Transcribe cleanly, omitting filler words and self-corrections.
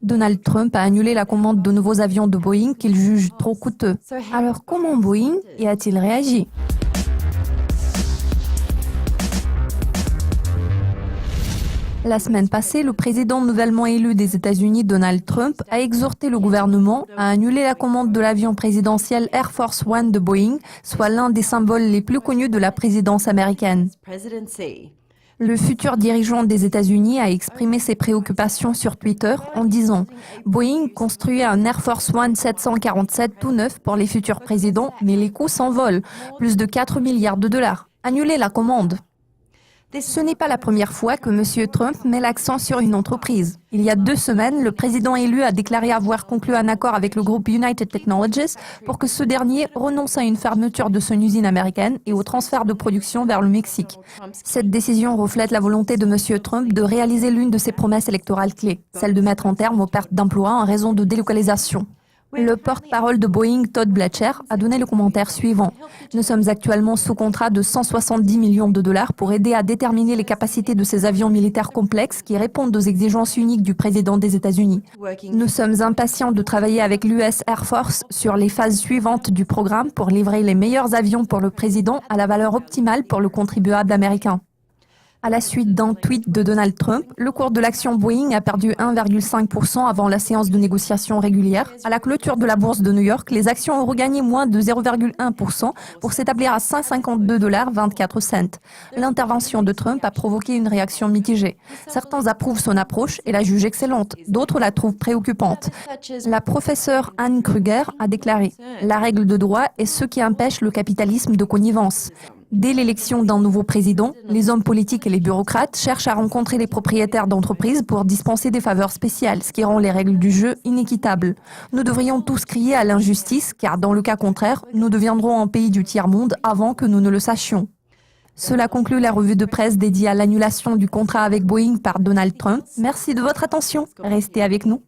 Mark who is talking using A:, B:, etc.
A: Donald Trump a annulé la commande de nouveaux avions de Boeing qu'il juge trop coûteux. Alors comment Boeing y a-t-il réagi? La semaine passée, le président nouvellement élu des États-Unis, Donald Trump, a exhorté le gouvernement à annuler la commande de l'avion présidentiel Air Force One de Boeing, soit l'un des symboles les plus connus de la présidence américaine. Le futur dirigeant des États-Unis a exprimé ses préoccupations sur Twitter en disant « Boeing construit un Air Force One 747 tout neuf pour les futurs présidents, mais les coûts s'envolent, plus de 4 milliards de dollars. Annulez la commande !» Ce n'est pas la première fois que M. Trump met l'accent sur une entreprise. Il y a 2 semaines, le président élu a déclaré avoir conclu un accord avec le groupe United Technologies pour que ce dernier renonce à une fermeture de son usine américaine et au transfert de production vers le Mexique. Cette décision reflète la volonté de M. Trump de réaliser l'une de ses promesses électorales clés, celle de mettre un terme aux pertes d'emplois en raison de délocalisation. Le porte-parole de Boeing, Todd Bletcher, a donné le commentaire suivant. « Nous sommes actuellement sous contrat de 170 millions de dollars pour aider à déterminer les capacités de ces avions militaires complexes qui répondent aux exigences uniques du président des États-Unis. Nous sommes impatients de travailler avec l'US Air Force sur les phases suivantes du programme pour livrer les meilleurs avions pour le président à la valeur optimale pour le contribuable américain. » À la suite d'un tweet de Donald Trump, le cours de l'action Boeing a perdu 1,5% avant la séance de négociation régulière. À la clôture de la bourse de New York, les actions ont regagné moins de 0,1% pour s'établir à 152,24 $. L'intervention de Trump a provoqué une réaction mitigée. Certains approuvent son approche et la jugent excellente, d'autres la trouvent préoccupante. La professeure Anne Kruger a déclaré « La règle de droit est ce qui empêche le capitalisme de connivence ». Dès l'élection d'un nouveau président, les hommes politiques et les bureaucrates cherchent à rencontrer les propriétaires d'entreprises pour dispenser des faveurs spéciales, ce qui rend les règles du jeu inéquitables. Nous devrions tous crier à l'injustice, car dans le cas contraire, nous deviendrons un pays du tiers-monde avant que nous ne le sachions. Cela conclut la revue de presse dédiée à l'annulation du contrat avec Boeing par Donald Trump. Merci de votre attention. Restez avec nous.